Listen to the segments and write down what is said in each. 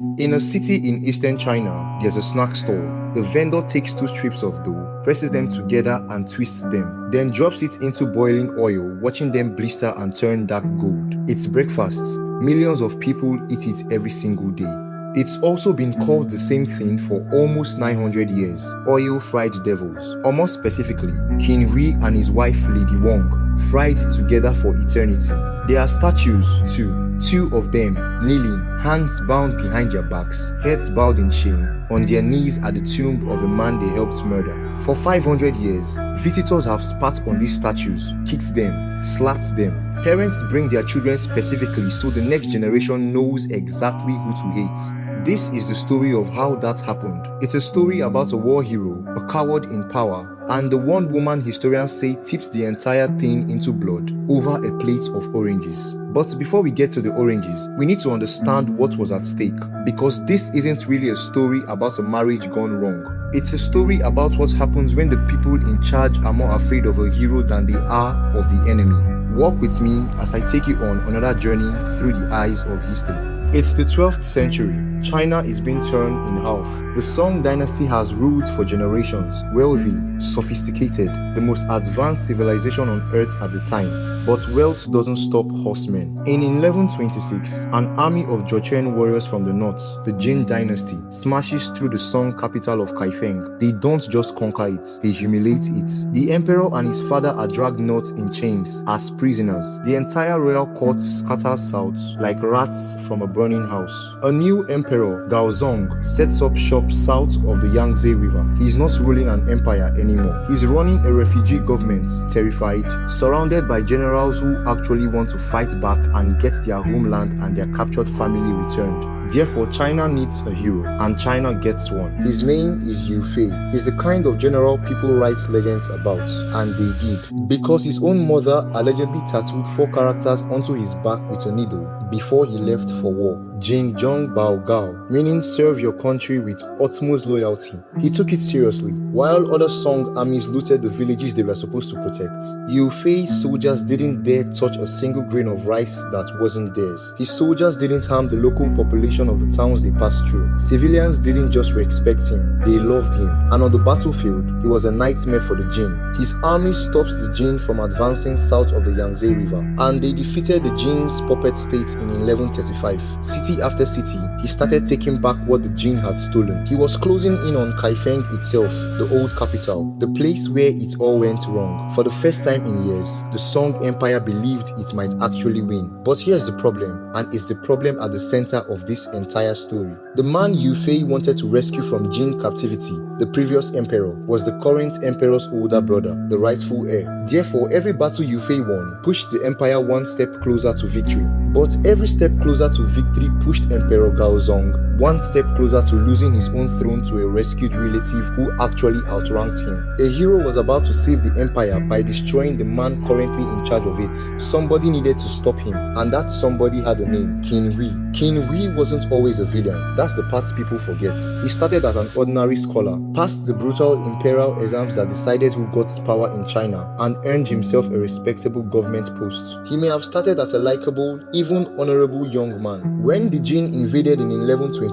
In a city in eastern China, there's a snack store. The vendor takes 2 strips of dough, presses them together and twists them, then drops it into boiling oil, watching them blister and turn dark gold. It's breakfast. Millions of people eat it every single day. It's also been called the same thing for almost 900 years, oil-fried devils. Or more specifically, Qin Hui and his wife Lady Wang, fried together for eternity. There are statues too, 2 of them, kneeling, hands bound behind their backs, heads bowed in shame, on their knees at the tomb of a man they helped murder. For 500 years, visitors have spat on these statues, kicked them, slapped them. Parents bring their children specifically so the next generation knows exactly who to hate. This is the story of how that happened. It's a story about a war hero, a coward in power, and the one woman historians say tipped the entire thing into blood over a plate of oranges. But before we get to the oranges, we need to understand what was at stake, because this isn't really a story about a marriage gone wrong. It's a story about what happens when the people in charge are more afraid of a hero than they are of the enemy. Walk with me as I take you on another journey through the eyes of history. It's the 12th century. China is being turned in half. The Song dynasty has ruled for generations, wealthy, sophisticated, the most advanced civilization on earth at the time. But wealth doesn't stop horsemen. In 1126, an army of Jocheon warriors from the north, the Qin dynasty, smashes through the Song capital of Kaifeng. They don't just conquer it, they humiliate it. The emperor and his father are dragged north in chains as prisoners. The entire royal court scatters south like rats from a burning house. A new emperor, Gaozong, sets up shop south of the Yangtze River. He's not ruling an empire anymore. He's running a refugee government, terrified, surrounded by generals who actually want to fight back and get their homeland and their captured family returned. Therefore, China needs a hero, and China gets one. His name is Yue Fei. He's the kind of general people write legends about, and they did, because his own mother allegedly tattooed 4 characters onto his back with a needle before he left for war. Jin Zhong Bao Gao, meaning serve your country with utmost loyalty. He took it seriously. While other Song armies looted the villages they were supposed to protect, Yue Fei's soldiers didn't dare touch a single grain of rice that wasn't theirs. His soldiers didn't harm the local population of the towns they passed through. Civilians didn't just respect him, they loved him. And on the battlefield, he was a nightmare for the Jin. His army stopped the Jin from advancing south of the Yangtze River, and they defeated the Jin's puppet state in 1135. City after city, he started taking back what the Jin had stolen. He was closing in on Kaifeng itself, the old capital, the place where it all went wrong. For the first time in years, the Song Empire believed it might actually win. But here's the problem, and it's the problem at the center of this entire story. The man Yue Fei wanted to rescue from Jin captivity, the previous emperor, was the current emperor's older brother, the rightful heir. Therefore, every battle Yue Fei won pushed the empire one step closer to victory. But every step closer to victory pushed Emperor Gaozong one step closer to losing his own throne to a rescued relative who actually outranked him. A hero was about to save the empire by destroying the man currently in charge of it. Somebody needed to stop him, and that somebody had a name, Qin Hui. Qin Hui wasn't always a villain. That's the part people forget. He started as an ordinary scholar, passed the brutal imperial exams that decided who got power in China, and earned himself a respectable government post. He may have started as a likable, even honorable young man. When the Jin invaded in 1126,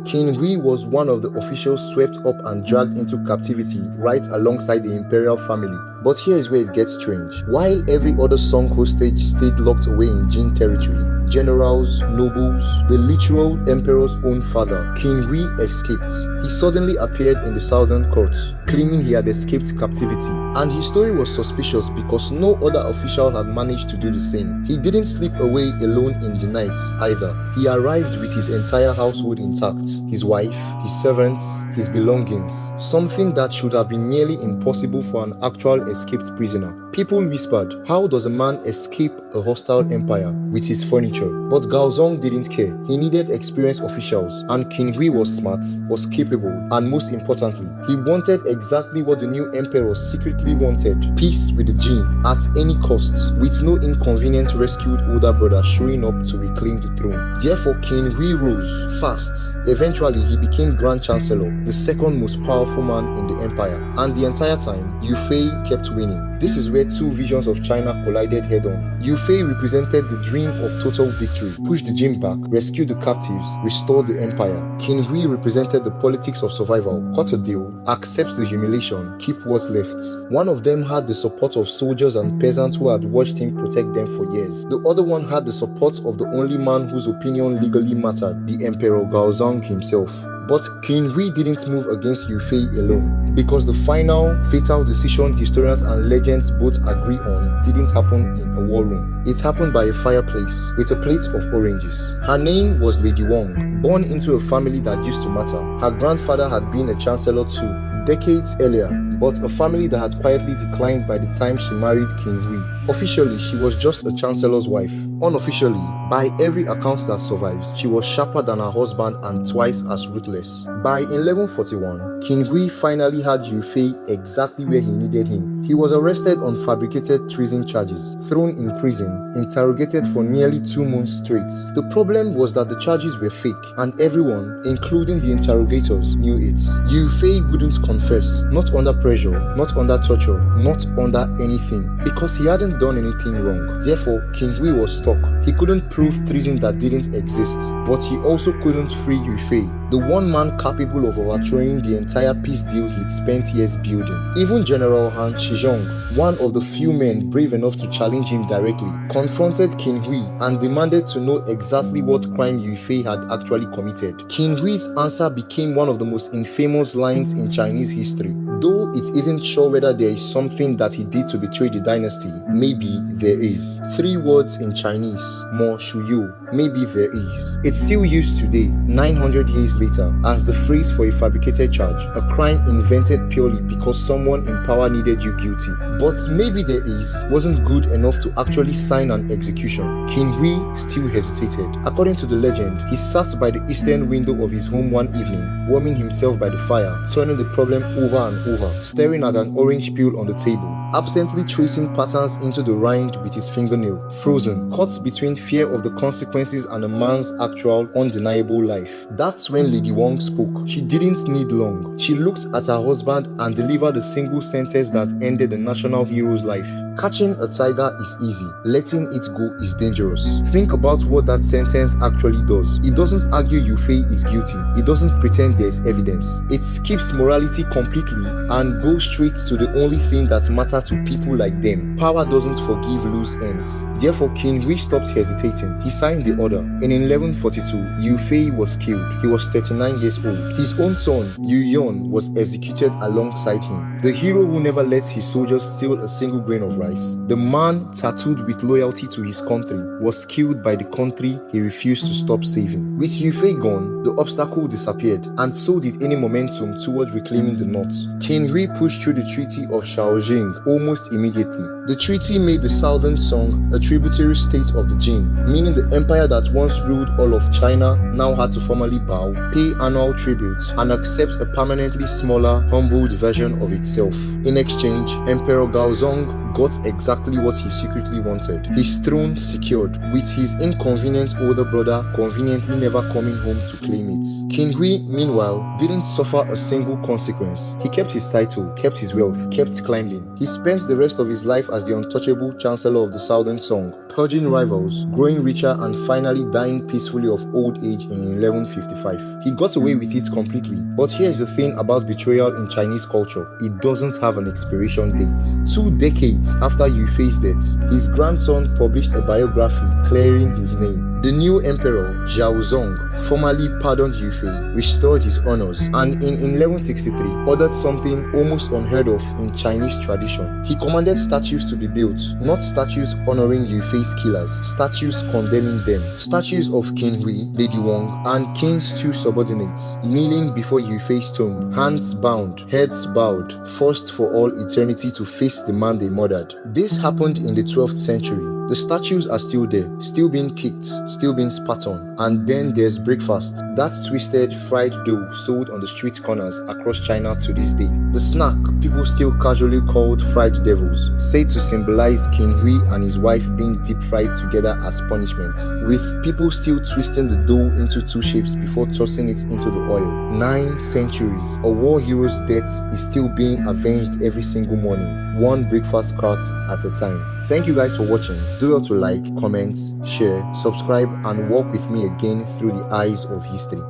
Qin Hui was one of the officials swept up and dragged into captivity right alongside the imperial family. But here is where it gets strange. While every other Song hostage stayed locked away in Jin territory, generals, nobles, the literal emperor's own father, Qin Hui, escaped. He suddenly appeared in the southern courts, claiming he had escaped captivity. And his story was suspicious because no other official had managed to do the same. He didn't slip away alone in the night either. He arrived with his entire household intact, his wife, his servants, his belongings, something that should have been nearly impossible for an actual escaped prisoner. People whispered, how does a man escape a hostile empire with his furniture? But Gaozong didn't care. He needed experienced officials, and Qin Hui was smart, was capable, and most importantly, he wanted exactly what the new emperor secretly wanted: peace with the Jin at any cost, with no inconvenient rescued older brother showing up to reclaim the throne. Therefore, Qin Hui rose fast. Eventually, he became Grand Chancellor, the second most powerful man in the empire, and the entire time, Yue Fei kept kept winning. This is where two visions of China collided head-on. Yue Fei represented the dream of total victory, push the Jin back, rescue the captives, restore the empire. Qin Hui represented the politics of survival, cut a deal, accept the humiliation, keep what's left. One of them had the support of soldiers and peasants who had watched him protect them for years. The other one had the support of the only man whose opinion legally mattered, the Emperor Gaozong himself. But Qin Hui didn't move against Yue Fei alone, because the final, fatal decision historians and legends both agree on didn't happen in a war room. It happened by a fireplace, with a plate of oranges. Her name was Lady Wang, born into a family that used to matter. Her grandfather had been a chancellor too, decades earlier, but a family that had quietly declined by the time she married Qin Hui. Officially, she was just a chancellor's wife. Unofficially, by every account that survives, she was sharper than her husband and twice as ruthless. By 1141, Qin Hui finally had Yue Fei exactly where he needed him. He was arrested on fabricated treason charges, thrown in prison, interrogated for nearly 2 months straight. The problem was that the charges were fake, and everyone, including the interrogators, knew it. Yue Fei wouldn't confess, not under pressure, not under torture, not under anything, because he hadn't done anything wrong. Therefore, Qin Hui was stuck. He couldn't prove treason that didn't exist, but he also couldn't free Yue Fei, the one man capable of overthrowing the entire peace deal he'd spent years building. Even General Han Shizhong, one of the few men brave enough to challenge him directly, confronted Qin Hui and demanded to know exactly what crime Yue Fei had actually committed. Qin Hui's answer became one of the most infamous lines in Chinese history. Though it isn't sure whether there is something that he did to betray the dynasty, maybe there is. 3 words in Chinese, mo shu yu, maybe there is. It's still used today, 900 years later, as the phrase for a fabricated charge, a crime invented purely because someone in power needed you guilty. But maybe there is wasn't good enough to actually sign an execution. Qin Hui still hesitated. According to the legend, he sat by the eastern window of his home one evening, warming himself by the fire, turning the problem over and over, staring at an orange peel on the table, absently tracing patterns into the rind with his fingernail, frozen, caught between fear of the consequences and a man's actual, undeniable life. That's when Lady Wang spoke. She didn't need long. She looked at her husband and delivered a single sentence that ended the national hero's life. Catching a tiger is easy. Letting it go is dangerous. Think about what that sentence actually does. It doesn't argue Yue Fei is guilty. It doesn't pretend there's evidence. It skips morality completely and goes straight to the only thing that matters to people like them. Power doesn't forgive loose ends. Therefore, Qin Hui stopped hesitating. He signed the order. In 1142, Yue Fei was killed. He was 39 years old. His own son, Yu Yon, was executed alongside him. The hero who never lets his soldiers steal a single grain of rice. The man tattooed with loyalty to his country was killed by the country he refused to stop saving. With Yue Fei gone, the obstacle disappeared, and so did any momentum towards reclaiming the north. Qin Hui pushed through the Treaty of Shaojing almost immediately. The treaty made the Southern Song a tributary state of the Jin, meaning the empire that once ruled all of China now had to formally bow, pay annual tributes, and accept a permanently smaller, humbled version of itself. In exchange, Emperor Gaozong got exactly what he secretly wanted: his throne secured, with his inconvenient older brother conveniently never coming home to claim it. Qin Hui, meanwhile, didn't suffer a single consequence. He kept his title, kept his wealth, kept climbing. He spent the rest of his life as the untouchable chancellor of the Southern Song, purging rivals, growing richer, and finally dying peacefully of old age in 1155. He got away with it completely. But here's the thing about betrayal in Chinese culture: it doesn't have an expiration date. 2 decades after Yue Fei's death, his grandson published a biography clearing his name. The new emperor, Zhaozong, formally pardoned Yue Fei, restored his honors, and in 1163 ordered something almost unheard of in Chinese tradition. He commanded statues to be built, not statues honoring Yue Fei's killers, statues condemning them. Statues of Qin Hui, Lady Wang, and Qin's 2 subordinates, kneeling before Yue Fei's tomb, hands bound, heads bowed, forced for all eternity to face the man they murdered. This happened in the 12th century. The statues are still there, still being kicked, still being spat on. And then there's breakfast, that twisted fried dough sold on the street corners across China to this day. The snack people still casually called fried devils, said to symbolize Qin Hui and his wife being deep fried together as punishment, with people still twisting the dough into two shapes before tossing it into the oil. 9 centuries, a war hero's death is still being avenged every single morning, one breakfast cart at a time. Thank you guys for watching. Do well to like, comment, share, subscribe, and walk with me again through the eyes of history.